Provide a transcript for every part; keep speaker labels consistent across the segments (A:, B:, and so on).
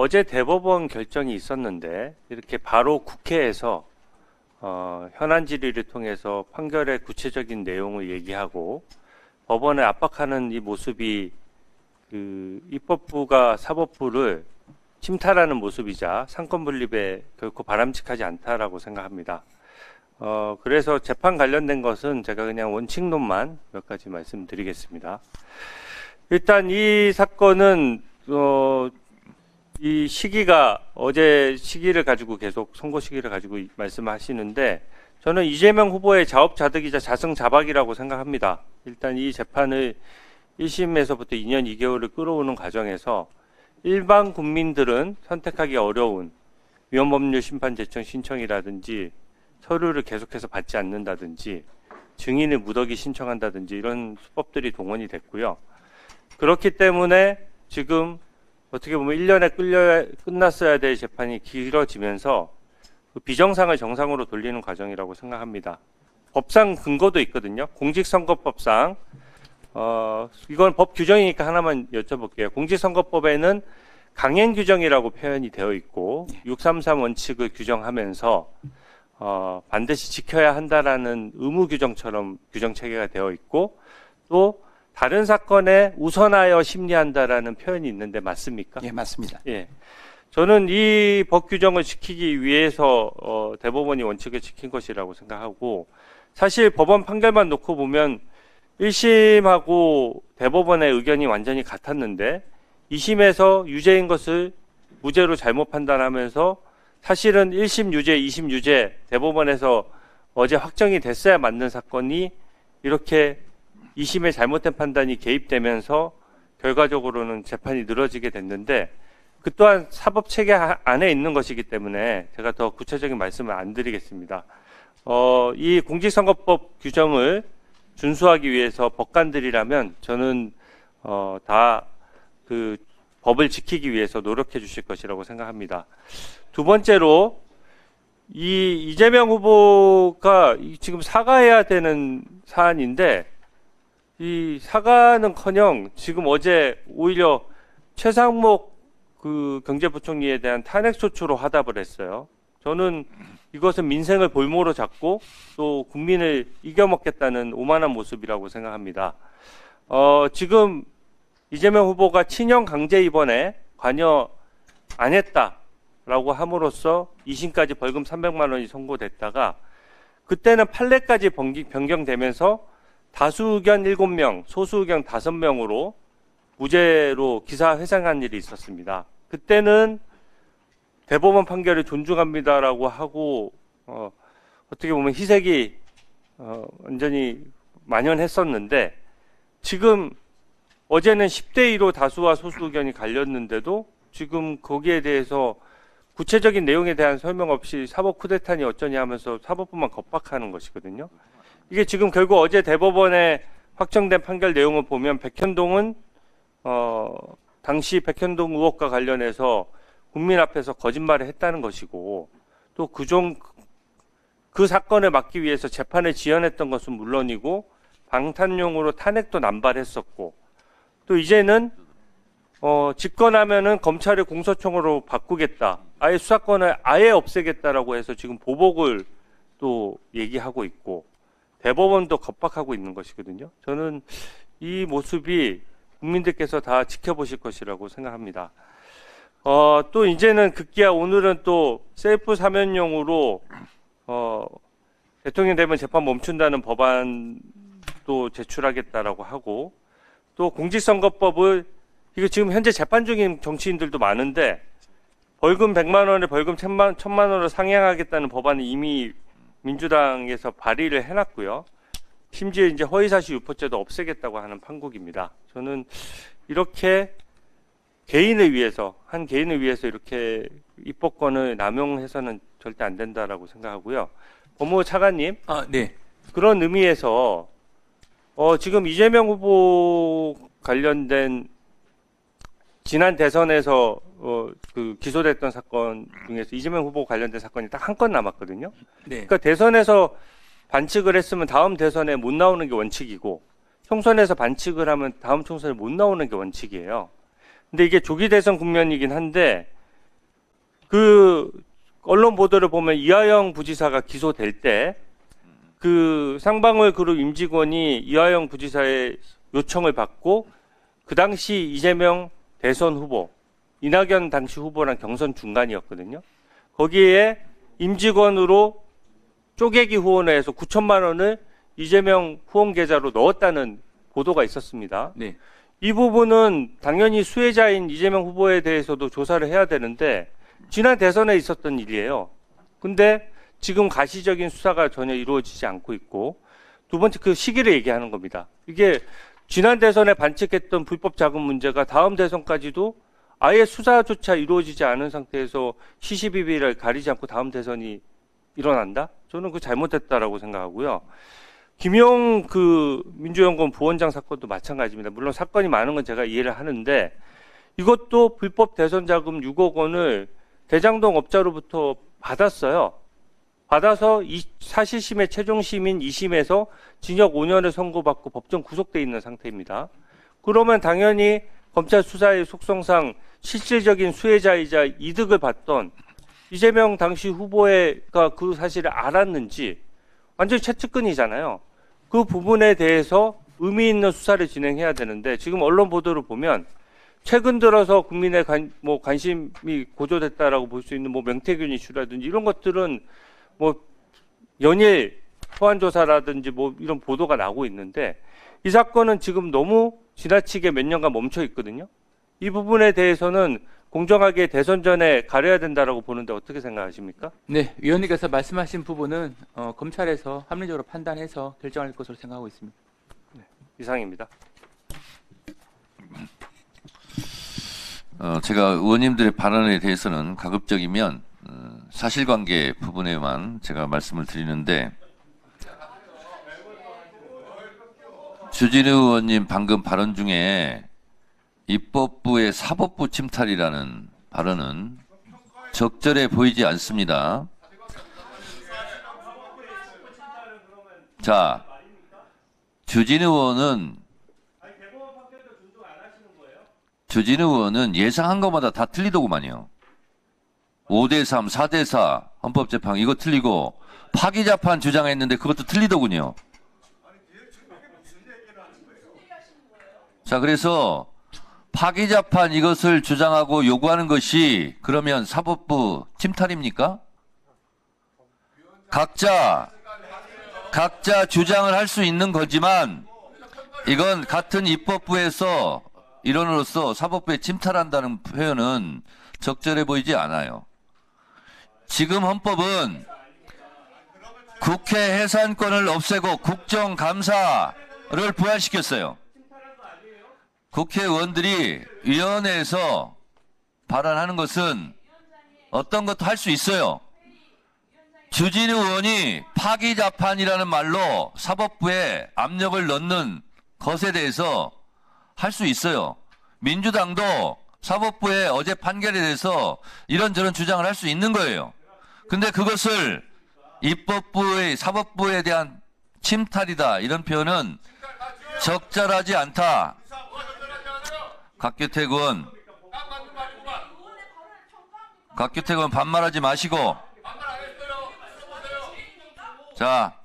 A: 어제 대법원 결정이 있었는데 이렇게 바로 국회에서 현안 질의를 통해서 판결의 구체적인 내용을 얘기하고 법원을 압박하는 이 모습이 그 입법부가 사법부를 침탈하는 모습이자 상권 분립에 결코 바람직하지 않다라고 생각합니다. 그래서 재판 관련된 것은 제가 그냥 원칙론만 몇 가지 말씀드리겠습니다. 일단 이 사건은 이 시기가 어제 시기를 가지고 계속 선고 시기를 가지고 말씀하시는데 저는 이재명 후보의 자업자득이자 자승자박이라고 생각합니다. 일단 이 재판을 1심에서부터 2년 2개월을 끌어오는 과정에서 일반 국민들은 선택하기 어려운 위헌법률 심판 제청 신청이라든지 서류를 계속해서 받지 않는다든지 증인을 무더기 신청한다든지 이런 수법들이 동원이 됐고요. 그렇기 때문에 지금 어떻게 보면 1년에 끝났어야 될 재판이 길어지면서 그 비정상을 정상으로 돌리는 과정이라고 생각합니다. 법상 근거도 있거든요. 공직선거법상 이건 법 규정이니까 하나만 여쭤볼게요. 공직선거법에는 강행 규정이라고 표현이 되어 있고 633 원칙을 규정하면서 반드시 지켜야 한다라는 의무 규정처럼 규정 체계가 되어 있고 또 다른 사건에 우선하여 심리한다라는 표현이 있는데 맞습니까?
B: 예, 맞습니다.
A: 예. 저는 이 법 규정을 지키기 위해서 대법원이 원칙을 지킨 것이라고 생각하고 사실 법원 판결만 놓고 보면 1심하고 대법원의 의견이 완전히 같았는데 2심에서 유죄인 것을 무죄로 잘못 판단하면서 사실은 1심 유죄, 2심 유죄 대법원에서 어제 확정이 됐어야 맞는 사건이 이렇게 2심의 잘못된 판단이 개입되면서 결과적으로는 재판이 늘어지게 됐는데 그 또한 사법체계 안에 있는 것이기 때문에 제가 더 구체적인 말씀을 안 드리겠습니다. 이 공직선거법 규정을 준수하기 위해서 법관들이라면 저는 다 그 법을 지키기 위해서 노력해 주실 것이라고 생각합니다. 두 번째로 이 이재명 후보가 지금 사과해야 되는 사안인데 이 사과는커녕 지금 어제 오히려 최상목 그 경제부총리에 대한 탄핵소추로 화답을 했어요. 저는 이것은 민생을 볼모로 잡고 또 국민을 이겨먹겠다는 오만한 모습이라고 생각합니다. 지금 이재명 후보가 친형 강제 입원에 관여 안 했다라고 함으로써 2심까지 벌금 300만 원이 선고됐다가 그때는 판례까지 변경되면서 다수 의견 7명, 소수 의견 5명으로 무죄로 기사 회상한 일이 있었습니다. 그때는 대법원 판결을 존중합니다라고 하고 어떻게 보면 희색이 완전히 만연했었는데 지금 어제는 10대 2로 다수와 소수 의견이 갈렸는데도 지금 거기에 대해서 구체적인 내용에 대한 설명 없이 사법 쿠데타니 어쩌냐 하면서 사법부만 겁박하는 것이거든요. 이게 지금 결국 어제 대법원에 확정된 판결 내용을 보면 백현동은 당시 백현동 의혹과 관련해서 국민 앞에서 거짓말을 했다는 것이고 또 그 사건을 막기 위해서 재판을 지연했던 것은 물론이고 방탄용으로 탄핵도 남발했었고 또 이제는 집권하면은 검찰을 공소청으로 바꾸겠다. 아예 수사권을 아예 없애겠다라고 해서 지금 보복을 또 얘기하고 있고 대법원도 겁박하고 있는 것이거든요. 저는 이 모습이 국민들께서 다 지켜보실 것이라고 생각합니다. 또 이제는 급기야 오늘은 또 셀프 사면용으로 대통령 되면 재판 멈춘다는 법안도 제출하겠다라고 하고 또 공직선거법을 이거 지금 현재 재판 중인 정치인들도 많은데 벌금 100만 원에 벌금 1000만 원으로 상향하겠다는 법안을 이미 민주당에서 발의를 해놨고요. 심지어 이제 허위사실 유포죄도 없애겠다고 하는 판국입니다. 저는 이렇게 한 개인을 위해서 이렇게 입법권을 남용해서는 절대 안 된다라고 생각하고요. 법무부 차관님,
B: 네.
A: 그런 의미에서 지금 이재명 후보 관련된 지난 대선에서 그 기소됐던 사건 중에서 이재명 후보 관련된 사건이 딱 한 건 남았거든요.
B: 네.
A: 그러니까 대선에서 반칙을 했으면 다음 대선에 못 나오는 게 원칙이고 총선에서 반칙을 하면 다음 총선에 못 나오는 게 원칙이에요. 근데 이게 조기 대선 국면이긴 한데 그 언론 보도를 보면 이하영 부지사가 기소될 때 그 쌍방울 그룹 임직원이 이하영 부지사의 요청을 받고 그 당시 이재명 대선 후보, 이낙연 당시 후보랑 경선 중간이었거든요. 거기에 임직원으로 쪼개기 후원을 해서 9천만 원을 이재명 후원 계좌로 넣었다는 보도가 있었습니다.
B: 네.
A: 이 부분은 당연히 수혜자인 이재명 후보에 대해서도 조사를 해야 되는데 지난 대선에 있었던 일이에요. 근데 지금 가시적인 수사가 전혀 이루어지지 않고 있고, 두 번째 그 시기를 얘기하는 겁니다. 이게 지난 대선에 반칙했던 불법 자금 문제가 다음 대선까지도 아예 수사조차 이루어지지 않은 상태에서 시시비비를 가리지 않고 다음 대선이 일어난다? 저는 그 잘못됐다라고 생각하고요. 김용 그 민주연구원 부원장 사건도 마찬가지입니다. 물론 사건이 많은 건 제가 이해를 하는데 이것도 불법 대선 자금 6억 원을 대장동 업자로부터 받았어요. 받아서 사실심의 최종심인 2심에서 징역 5년을 선고받고 법정 구속돼 있는 상태입니다. 그러면 당연히 검찰 수사의 속성상 실질적인 수혜자이자 이득을 받던 이재명 당시 후보가 그 사실을 알았는지 완전히 최측근이잖아요. 그 부분에 대해서 의미 있는 수사를 진행해야 되는데 지금 언론 보도를 보면 최근 들어서 국민의 관심이 고조됐다라고 볼 수 있는 명태균 이슈라든지 이런 것들은 연일 소환 조사라든지 이런 보도가 나오고 있는데 이 사건은 지금 너무 지나치게 몇 년간 멈춰 있거든요. 이 부분에 대해서는 공정하게 대선 전에 가려야 된다라고 보는데 어떻게 생각하십니까?
B: 네, 위원님께서 말씀하신 부분은 검찰에서 합리적으로 판단해서 결정할 것으로 생각하고 있습니다.
A: 이상입니다.
C: 제가 의원님들의 발언에 대해서는 가급적이면 사실관계 부분에만 제가 말씀을 드리는데 주진우 의원님 방금 발언 중에 입법부의 사법부 침탈이라는 발언은 적절해 보이지 않습니다. 자, 주진우 의원은 예상한 것마다 다 틀리더구만요. 5대3, 4대4 헌법재판 이거 틀리고 파기자판 주장했는데 그것도 틀리더군요. 자, 그래서 파기자판 이것을 주장하고 요구하는 것이 그러면 사법부 침탈입니까? 각자 주장을 할 수 있는 거지만 이건 같은 입법부에서 일원으로서 사법부에 침탈한다는 표현은 적절해 보이지 않아요. 지금 헌법은 국회 해산권을 없애고 국정감사를 부활시켰어요. 국회의원들이 위원회에서 발언하는 것은 어떤 것도 할 수 있어요. 주진우 의원이 파기자판이라는 말로 사법부에 압력을 넣는 것에 대해서 할 수 있어요. 민주당도 사법부의 어제 판결에 대해서 이런저런 주장을 할 수 있는 거예요. 근데 그것을 입법부의 사법부에 대한 침탈이다 이런 표현은 적절하지 않다. 곽규택 의원 반말하지 마시고 자,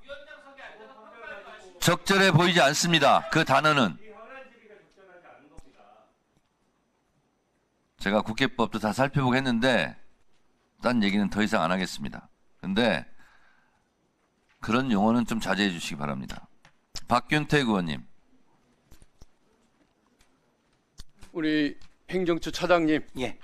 C: 적절해 보이지 않습니다. 그 단어는 제가 국회법도 다 살펴보고 했는데 딴 얘기는 더 이상 안 하겠습니다. 근데 그런 용어는 좀 자제해 주시기 바랍니다. 박균택 의원님.
D: 우리 행정처 차장님,
B: 예.